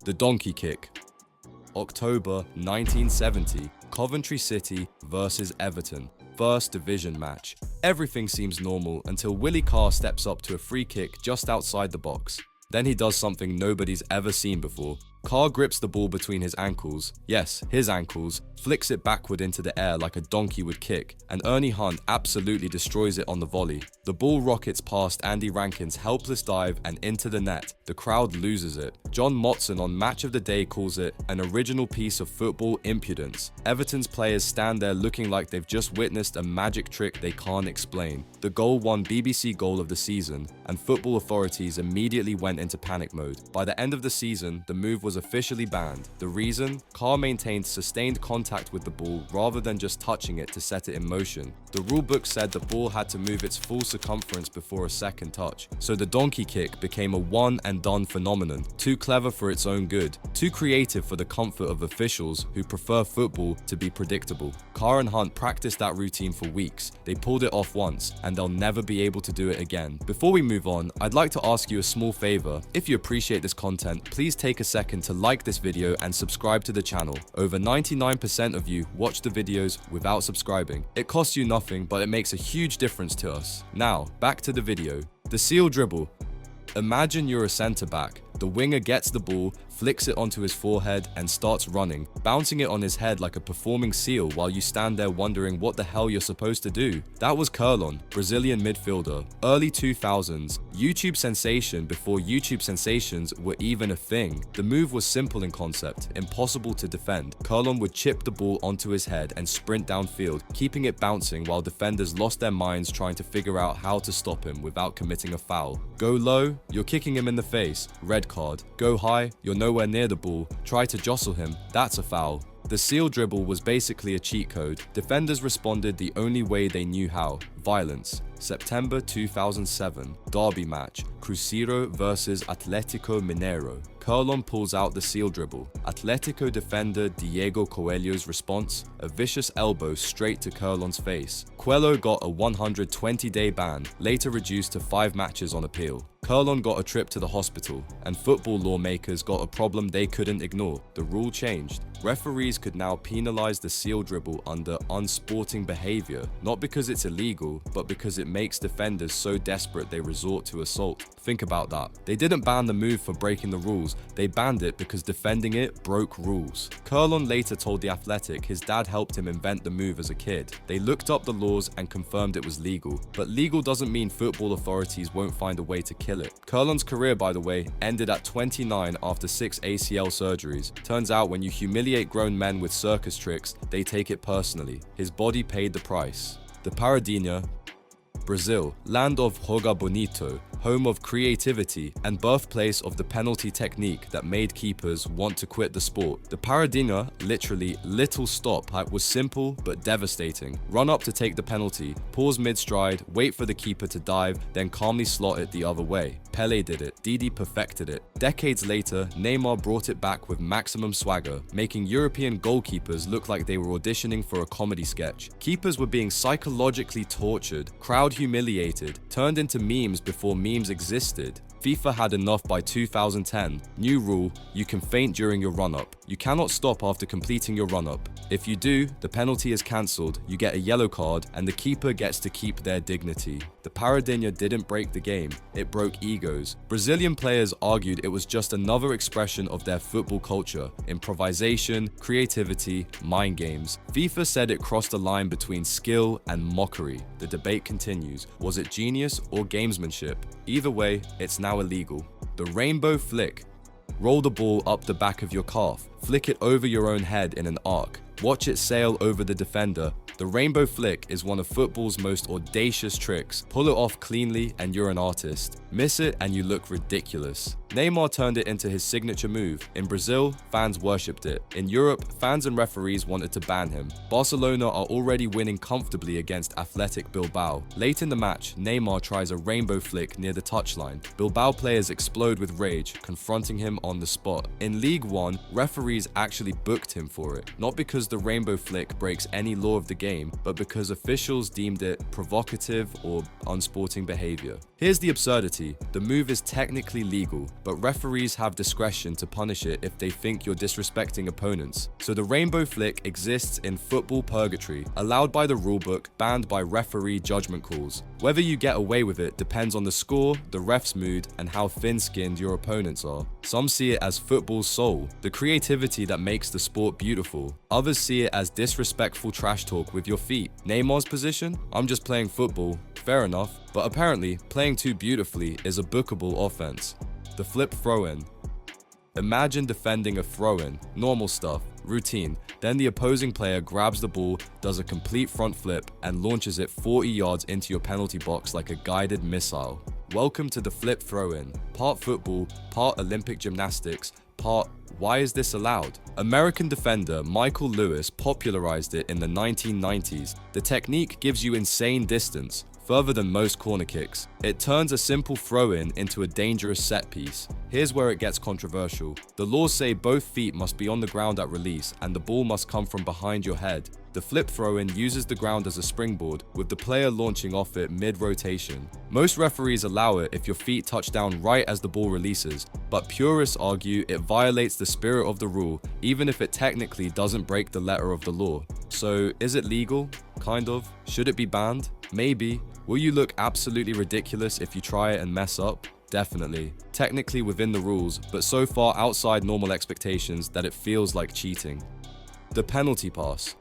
The donkey kick. October 1970, Coventry City versus Everton. First division match. Everything seems normal until Willie Carr steps up to a free kick just outside the box. Then he does something nobody's ever seen before. Carr grips the ball between his ankles, yes, his ankles, flicks it backward into the air like a donkey would kick, and Ernie Hunt absolutely destroys it on the volley. The ball rockets past Andy Rankin's helpless dive and into the net. The crowd loses it. John Motson on Match of the Day calls it an original piece of football impudence. Everton's players stand there looking like they've just witnessed a magic trick they can't explain. The goal won BBC Goal of the Season, and football authorities immediately went into panic mode. By the end of the season, the move was officially banned. The reason? Carr maintained sustained contact with the ball rather than just touching it to set it in motion. The rulebook said the ball had to move its full circumference before a second touch, so the donkey kick became a one and done phenomenon. Too clever for its own good, too creative for the comfort of officials who prefer football to be predictable. Carr and Hunt practiced that routine for weeks. They pulled it off once, and they'll never be able to do it again. Before we move on, I'd like to ask you a small favor. If you appreciate this content, please take a second to like this video and subscribe to the channel. Over 99% of you watch the videos without subscribing. It costs you nothing, but it makes a huge difference to us. Now, back to the video. The seal dribble. Imagine you're a centre back. The winger gets the ball, flicks it onto his forehead and starts running, bouncing it on his head like a performing seal while you stand there wondering what the hell you're supposed to do. That was Kerlon, Brazilian midfielder. Early 2000s, YouTube sensation before YouTube sensations were even a thing. The move was simple in concept, impossible to defend. Kerlon would chip the ball onto his head and sprint downfield, keeping it bouncing while defenders lost their minds trying to figure out how to stop him without committing a foul. Go low, you're kicking him in the face, red card. Go high, you're nowhere near the ball, try to jostle him, that's a foul. The seal dribble was basically a cheat code. Defenders responded the only way they knew how: violence. September 2007, derby match, Cruzeiro versus Atlético Mineiro. Kerlon pulls out the seal dribble. Atletico defender Diego Coelho's response? A vicious elbow straight to Kerlon's face. Coelho got a 120-day ban, later reduced to 5 matches on appeal. Kerlon got a trip to the hospital, and football lawmakers got a problem they couldn't ignore. The rule changed. Referees could now penalize the seal dribble under unsporting behavior, not because it's illegal, but because it makes defenders so desperate they resort to assault. Think about that. They didn't ban the move for breaking the rules, they banned it because defending it broke rules. Kerlon later told The Athletic his dad helped him invent the move as a kid. They looked up the laws and confirmed it was legal. But legal doesn't mean football authorities won't find a way to kill it. Kerlon's career, by the way, ended at 29 after 6 ACL surgeries. Turns out when you humiliate grown men with circus tricks, they take it personally. His body paid the price. The paradinha. Brazil, land of Joga Bonito, home of creativity and birthplace of the penalty technique that made keepers want to quit the sport. The paradinha, literally little stop, was simple but devastating. Run up to take the penalty, pause mid-stride, wait for the keeper to dive, then calmly slot it the other way. Pelé did it, Didi perfected it. Decades later, Neymar brought it back with maximum swagger, making European goalkeepers look like they were auditioning for a comedy sketch. Keepers were being psychologically tortured, crowd humiliated, turned into memes before memes existed. FIFA had enough by 2010. New rule, you can feint during your run-up. You cannot stop after completing your run-up. If you do, the penalty is cancelled, you get a yellow card, and the keeper gets to keep their dignity. The paradinha didn't break the game, it broke egos. Brazilian players argued it was just another expression of their football culture: improvisation, creativity, mind games. FIFA said it crossed the line between skill and mockery. The debate continues. Was it genius or gamesmanship? Either way, it's now illegal. The rainbow flick. Roll the ball up the back of your calf. Flick it over your own head in an arc. Watch it sail over the defender. The rainbow flick is one of football's most audacious tricks. Pull it off cleanly and you're an artist. Miss it and you look ridiculous. Neymar turned it into his signature move. In Brazil, fans worshipped it. In Europe, fans and referees wanted to ban him. Barcelona are already winning comfortably against Athletic Bilbao. Late in the match, Neymar tries a rainbow flick near the touchline. Bilbao players explode with rage, confronting him on the spot. In League One, referees actually booked him for it. Not because the rainbow flick breaks any law of the game, but because officials deemed it provocative or unsporting behavior. Here's the absurdity. The move is technically legal, but referees have discretion to punish it if they think you're disrespecting opponents. So the rainbow flick exists in football purgatory, allowed by the rulebook, banned by referee judgment calls. Whether you get away with it depends on the score, the ref's mood, and how thin-skinned your opponents are. Some see it as football's soul, the creativity that makes the sport beautiful. Others see it as disrespectful trash talk with your feet. Neymar's position? I'm just playing football. Fair enough. But apparently, playing too beautifully is a bookable offense. The flip throw-in. Imagine defending a throw-in, normal stuff, routine. Then the opposing player grabs the ball, does a complete front flip, and launches it 40 yards into your penalty box like a guided missile. Welcome to the flip throw-in. Part football, part Olympic gymnastics, part why is this allowed? American defender Michael Lewis popularized it in the 1990s. The technique gives you insane distance, further than most corner kicks. It turns a simple throw-in into a dangerous set piece. Here's where it gets controversial. The laws say both feet must be on the ground at release and the ball must come from behind your head. The flip throw-in uses the ground as a springboard, with the player launching off it mid-rotation. Most referees allow it if your feet touch down right as the ball releases, but purists argue it violates the spirit of the rule, even if it technically doesn't break the letter of the law. So, is it legal? Kind of. Should it be banned? Maybe. Will you look absolutely ridiculous if you try it and mess up? Definitely. Technically within the rules, but so far outside normal expectations that it feels like cheating. The penalty pass.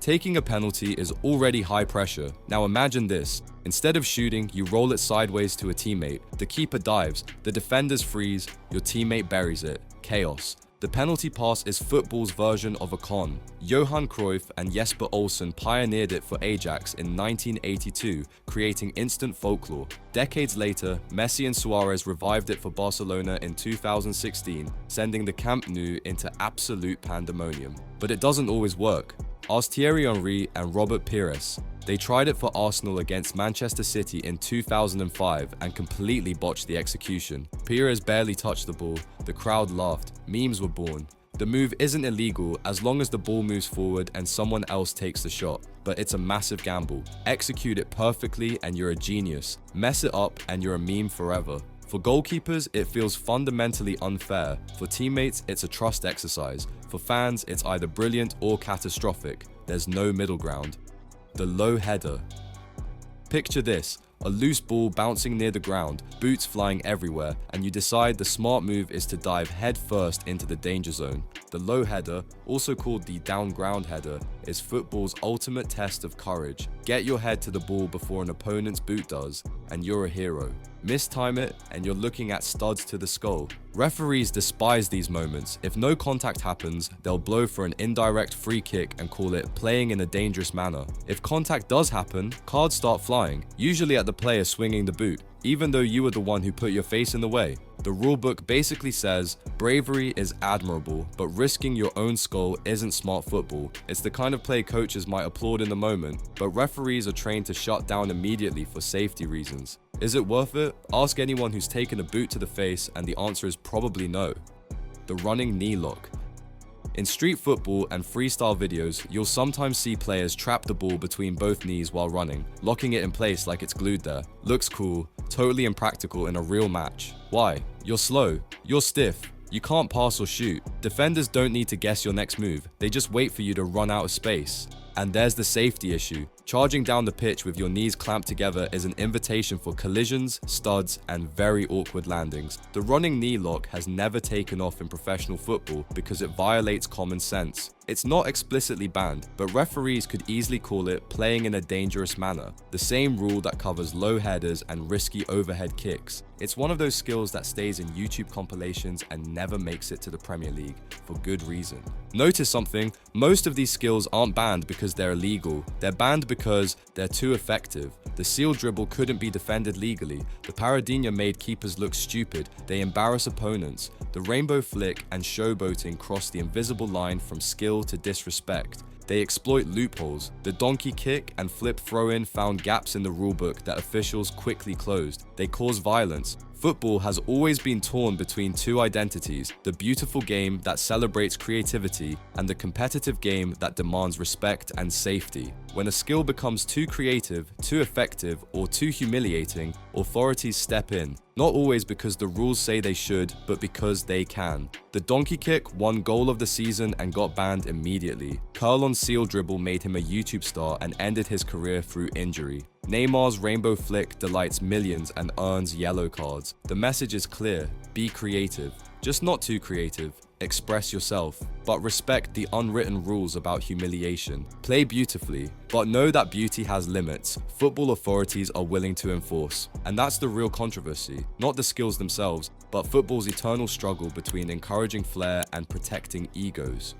Taking a penalty is already high pressure. Now imagine this. Instead of shooting, you roll it sideways to a teammate. The keeper dives, the defenders freeze, your teammate buries it. Chaos. The penalty pass is football's version of a con. Johan Cruyff and Jesper Olsen pioneered it for Ajax in 1982, creating instant folklore. Decades later, Messi and Suarez revived it for Barcelona in 2016, sending the Camp Nou into absolute pandemonium. But it doesn't always work. Ask Thierry Henry and Robert Pires. They tried it for Arsenal against Manchester City in 2005 and completely botched the execution. Pires barely touched the ball, the crowd laughed, memes were born. The move isn't illegal as long as the ball moves forward and someone else takes the shot, but it's a massive gamble. Execute it perfectly and you're a genius. Mess it up and you're a meme forever. For goalkeepers, it feels fundamentally unfair. For teammates, it's a trust exercise. For fans, it's either brilliant or catastrophic. There's no middle ground. The low header. Picture this, a loose ball bouncing near the ground, boots flying everywhere, and you decide the smart move is to dive head first into the danger zone. The low header, also called the down ground header, is football's ultimate test of courage. Get your head to the ball before an opponent's boot does, and you're a hero. Mistime it, and you're looking at studs to the skull. Referees despise these moments. If no contact happens, they'll blow for an indirect free kick and call it playing in a dangerous manner. If contact does happen, cards start flying, usually at the player swinging the boot, even though you were the one who put your face in the way. The rulebook basically says, bravery is admirable, but risking your own skull isn't smart football. It's the kind of play coaches might applaud in the moment, but referees are trained to shut down immediately for safety reasons. Is it worth it? Ask anyone who's taken a boot to the face and the answer is probably no. The running knee lock. In street football and freestyle videos, you'll sometimes see players trap the ball between both knees while running, locking it in place like it's glued there. Looks cool, totally impractical in a real match. Why? You're slow, you're stiff, you can't pass or shoot. Defenders don't need to guess your next move, they just wait for you to run out of space. And there's the safety issue. Charging down the pitch with your knees clamped together is an invitation for collisions, studs, and very awkward landings. The running knee lock has never taken off in professional football because it violates common sense. It's not explicitly banned, but referees could easily call it playing in a dangerous manner, the same rule that covers low headers and risky overhead kicks. It's one of those skills that stays in YouTube compilations and never makes it to the Premier League, for good reason. Notice something, most of these skills aren't banned because they're illegal, they're banned because they're too effective. The seal dribble couldn't be defended legally, the paradinha made keepers look stupid, they embarrass opponents, the rainbow flick and showboating cross the invisible line from skill to disrespect. They exploit loopholes. The donkey kick and flip throw-in found gaps in the rulebook that officials quickly closed. They cause violence. Football has always been torn between two identities, the beautiful game that celebrates creativity and the competitive game that demands respect and safety. When a skill becomes too creative, too effective, or too humiliating, authorities step in. Not always because the rules say they should, but because they can. The donkey kick won goal of the season and got banned immediately. Kerlon's seal dribble made him a YouTube star and ended his career through injury. Neymar's rainbow flick delights millions and earns yellow cards. The message is clear: be creative. Just not too creative. Express yourself, but respect the unwritten rules about humiliation. Play beautifully, but know that beauty has limits football authorities are willing to enforce. And that's the real controversy, not the skills themselves, but football's eternal struggle between encouraging flair and protecting egos.